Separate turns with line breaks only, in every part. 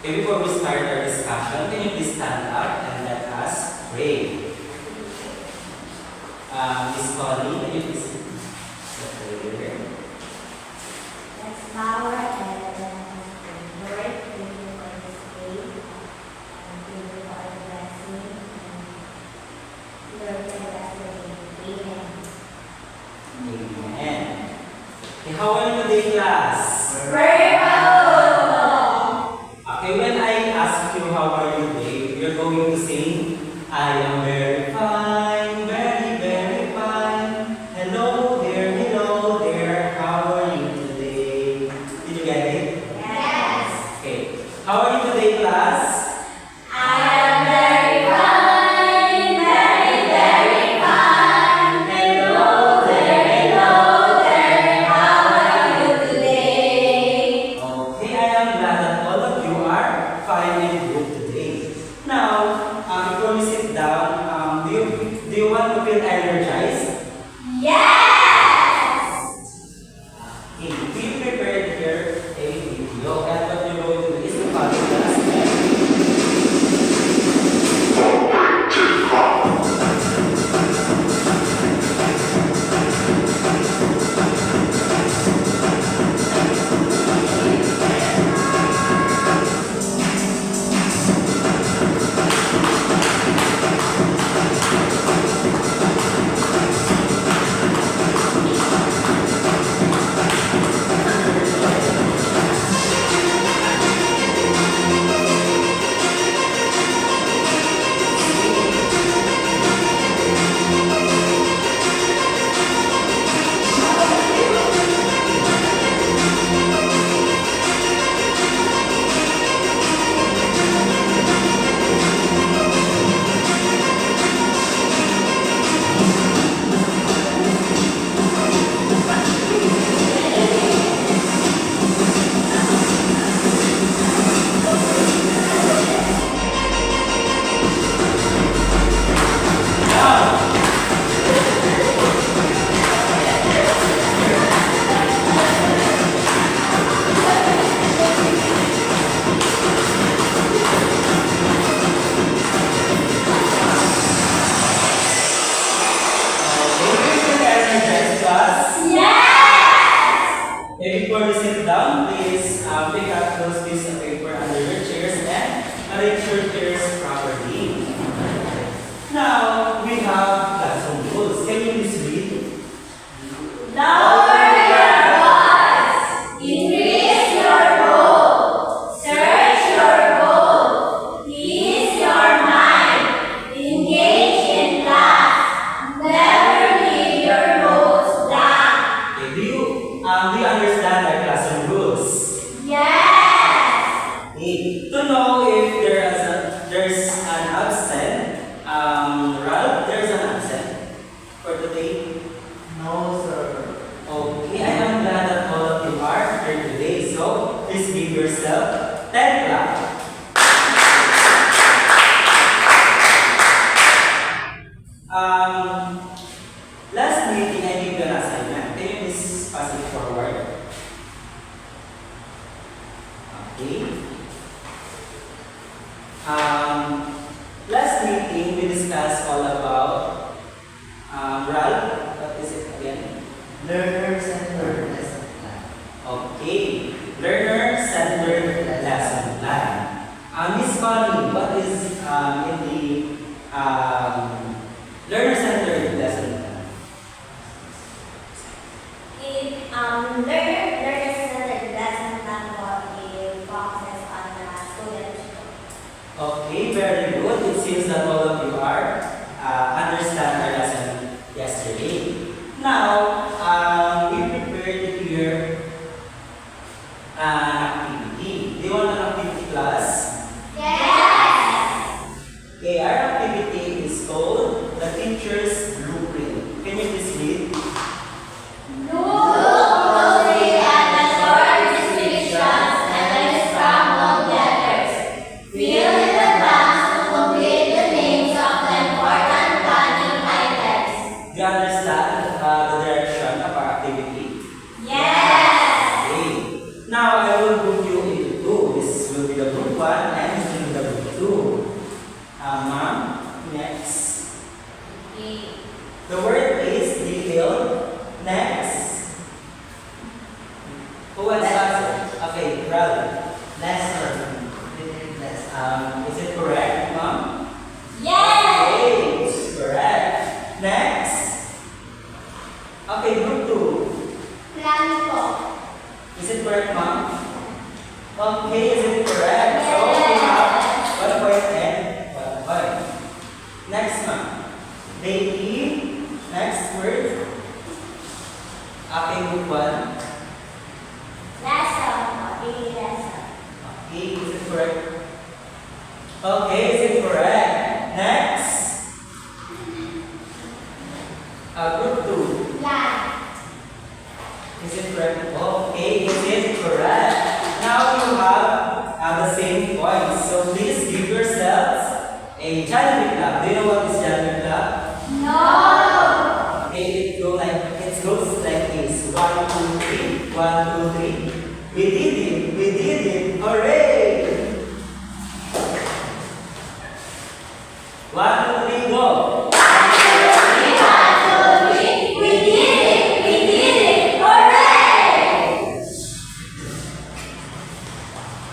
Okay, before we start our discussion, can you please stand up and let us pray? Miss Connie, can you please pray?
Let's bow our heads and Lord, thank you for this day, and thank you for our blessing, and Lord, for the rest of the day. Amen.
Amen. Okay, how are you today, class?
Very well.
Okay, when I ask you how are you today, you're going to sing, I am very fine, very, very fine. Hello there, how are you today? Did you get it?
Yes.
Okay, how are you today, class?
I am very fine, very, very fine. Hello there, how are you today?
Okay, I am glad that all of you are fine and good today. Now, before we sit down, do you want to feel energized?
Yes!
Okay, we prepared here a video, and what you're going to do is to follow the step. Before you sit down, please pick up those pieces of paper under your chairs and arrange your chairs properly. Now, we have lesson rules. Can you please read?
Lower your voice. Increase your goal. Search your goal. Ease your mind. Engage in class. Never leave your notes blank.
Okay, do you understand our classroom rules?
Yes.
Okay, to know if there's an absent, Ralph, there's an absent for today?
No, sir.
Okay, I am glad that all of you are here today. So, please give yourself 10 claps. Last meeting, I gave you an assignment. Can you please pass it forward? Okay. Last meeting, we discussed all about Ralph. What is it again?
Learner-centered lesson plan.
Okay. Learner-centered lesson plan. Miss Connie, what is in the learner-centered lesson plan?
Learner-centered lesson plan will focus on the student.
Okay, very good. It seems that all of you are understand our lesson yesterday. Now, we prepared here an activity. Do you want an activity, class?
Yes!
Okay, our activity is called the Teacher's Blueprint. Can you please read?
Look closely at the short descriptions and the scrambled letters. Fill in the blanks to complete the name
Okay, is it correct? Okay, is it correct? Next. Group 2.
Land.
Is it correct? Okay, is it correct? Now you have the same points. So please give yourselves a Jollibee clap. Do you know what is Jollibee clap?
No.
Okay, it goes like this. 1, 2, 3. 1, 2, 3. We did it. We did it. Hooray! 1, 2, 3, go.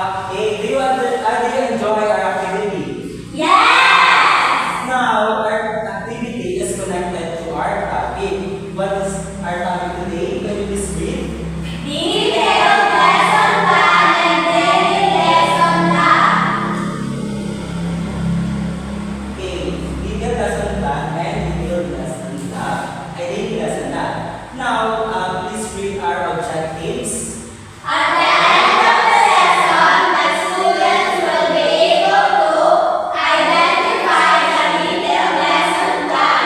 Okay, do you enjoy our activity?
Yes.
Now, our activity is connected to our topic. What is our topic today? Can you please read?
Detailed lesson plan and daily lesson plan.
Okay, detailed lesson plan and detailed lesson lab. Daily lesson lab. Now, please read our objectives.
At the end of the lesson, the students will be able to identify the detailed lesson plan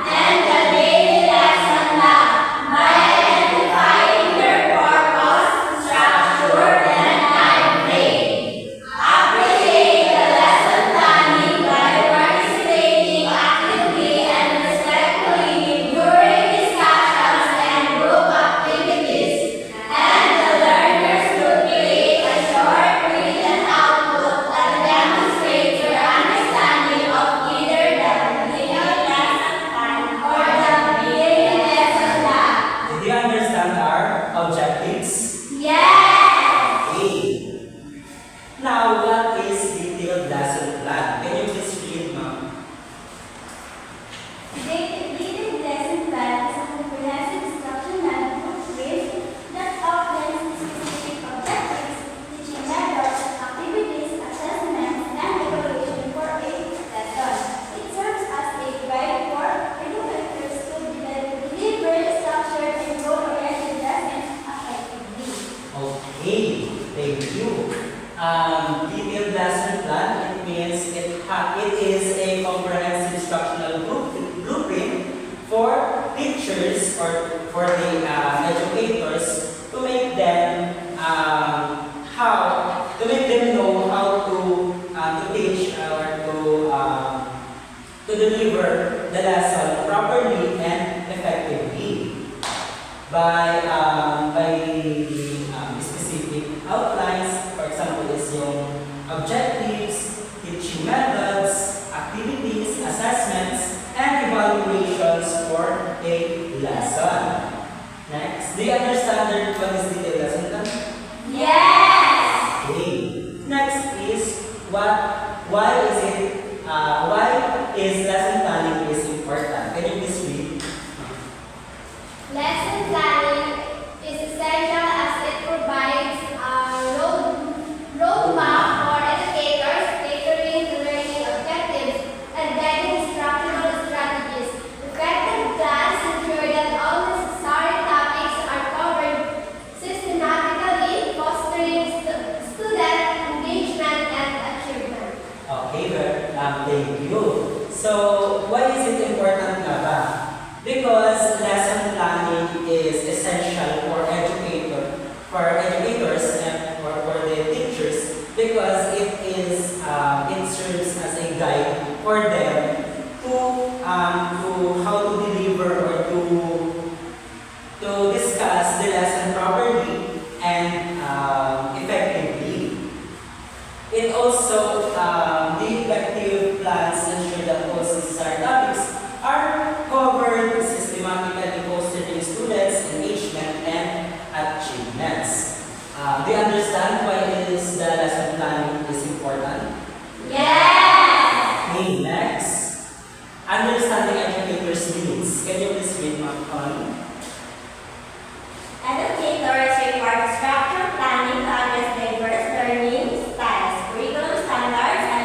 and the daily lesson lab by identifying their purpose, structure, and time frame. Appreciate the lesson planning by participating actively and respectfully during discussions and group activities. And the learners will create a short written output that demonstrates their understanding of either the detailed lesson plan or the daily lesson lab.
Did you understand our objectives?
Yes!
Okay. Now, what is detailed lesson plan? Can you please read, ma'am?
Detailed lesson plan is a comprehensive instruction manual that outlines specific objectives, teaching methods, activities, assessments, and evaluation for a lesson. It serves as a guide for educators to deliver structured and goal-oriented lessons effectively.
Okay, thank you. Detailed lesson plan, it means it is a comprehensive instructional blueprint for teachers or for the educators to make them know how to teach or to deliver the lesson properly and effectively by specific outlines. For example, is yung objectives, teaching methods, activities, assessments, and evaluations for a lesson. Next, do you understand what is detailed lesson plan?
Yes!
Okay. Next is why is lesson planning is important? Can you please read?
Lesson planning is essential as it provides a roadmap for educators catering to learning objectives and guiding instructional strategies. Effective plans ensure that all necessary topics are covered systematically, fostering student engagement and achievement.
Okay, thank you. So, why is it important nga ba? Because lesson planning is essential for educators and for the teachers because it serves as a guide for them to how to deliver or to discuss the lesson properly and effectively. It also the effective plans ensure that all necessary topics are covered systematically, fostering students' engagement and achievements. Do you understand why is the lesson planning is important?
Yes!
Okay, next. Understanding educators' needs. Can you please read, Ma'am?
Educators require structured planning to address diverse learning styles, curriculum standards, and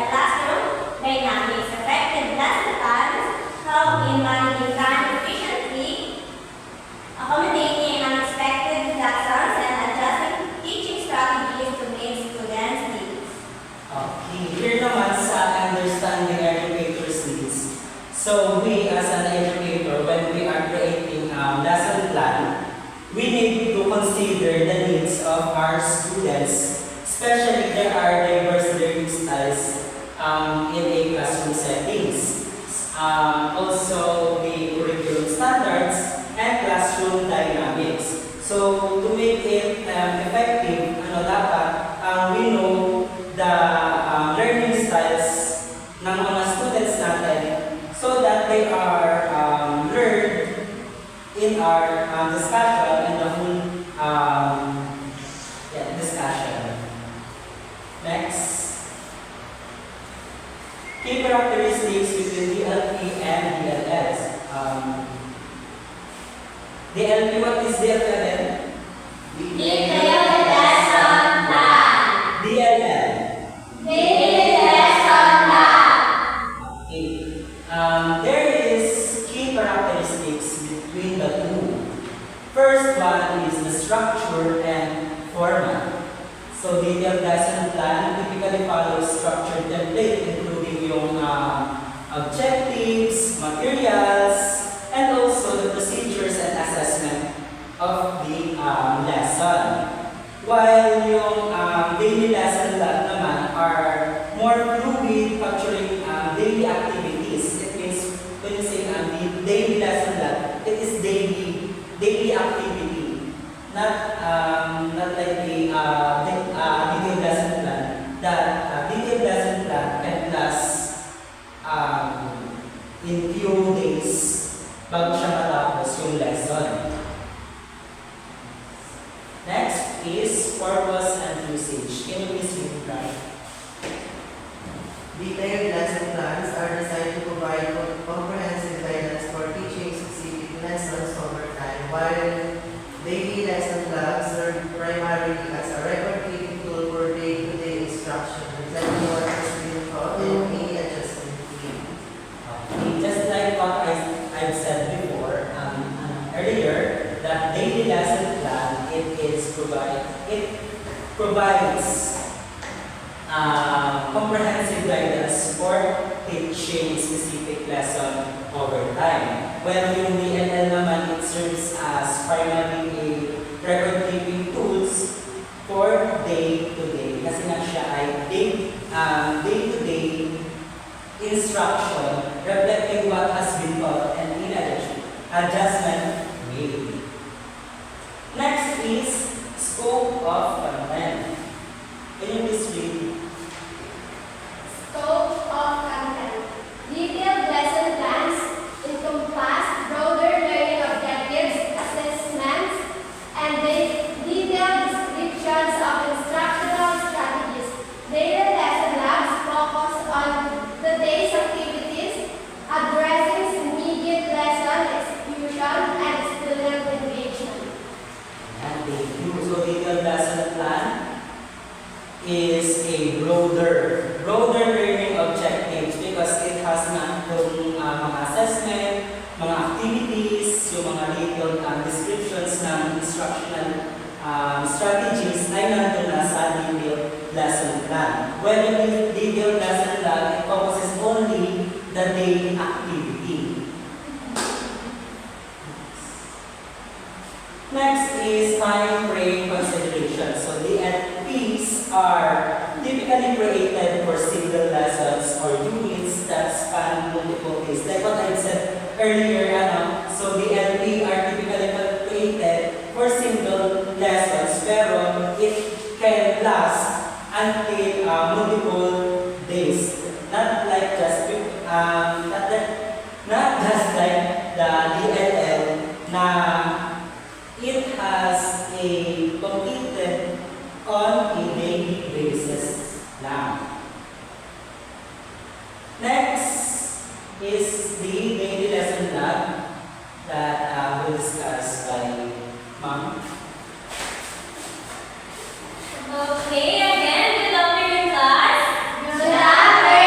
Especially, there are diverse learning styles in a classroom settings. Also, the curriculum standards and classroom dynamics. So, to make it effective, we know the learning styles ng mga students natin so that they are learned in our discussion and the whole discussion. Next. Key characteristics between DLP and DLS. DLP, what is DLP again?
Detailed lesson plan.
DLL.
Daily lesson plan.
Okay. There is key characteristics between the two. First one is the structure and format. So, detailed lesson plan typically follows structured template, including yung objectives, materials, and also the procedures and assessment of the lesson. While yung daily lesson plan naman are more fluid, capturing daily activities. It means when you say the daily lesson plan, it is daily activity, not like the detailed lesson plan. That detailed lesson plan can last in few days bago siya matapos yung lesson. Next is purpose and usage. Can you please read that?
Detailed lesson plans are designed to provide comprehensive guidance for teaching specific lessons over time, while daily lesson plans serve primarily as a record-keeping tool for day-to-day instruction, exactly what has been taught and any adjustment needed.
Okay, just like what I've said before earlier, that daily lesson plan it provides comprehensive guidance for teaching specific lesson over time. When yung DLL naman, it serves as primarily a record-keeping tools for day-to-day. Kasi nga siya ay day-to-day instruction reflecting what has been taught and in adjustment made. Next is scope of content. Can you please read?
Scope of content. Detailed lesson plans encompass broader learning objectives, assessments, and detailed descriptions of instructional strategies. Daily lesson labs focus on the day's activities, addressing immediate lesson execution and student engagement.
And thank you. So detailed lesson plan is a broader learning objectives because it has na yung mga assessment, mga activities, yung mga detailed descriptions ng instructional strategies ay nandun na sa detailed lesson plan. When the detailed lesson plan, it focuses only the daily activity. Next is time frame consideration. So DLPs are typically created for single lessons or units that span multiple days. Like what I said earlier, so DLP are typically created for single lessons, pero it can last until multiple days. Not just like the DLL na it has a completed on a daily basis lang. Next is the daily lesson lab that we'll discuss by Ma'am.
Okay, again, good afternoon, class.
Good afternoon.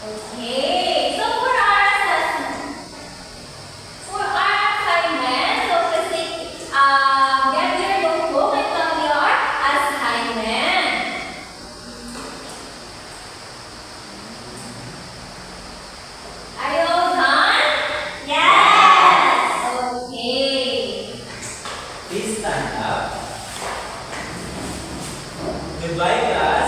Okay, so for our assessment, for our assignment, so please get your notebook and come your assignment. Are you all done? Yes! Okay.
Please stand up. Goodbye, class.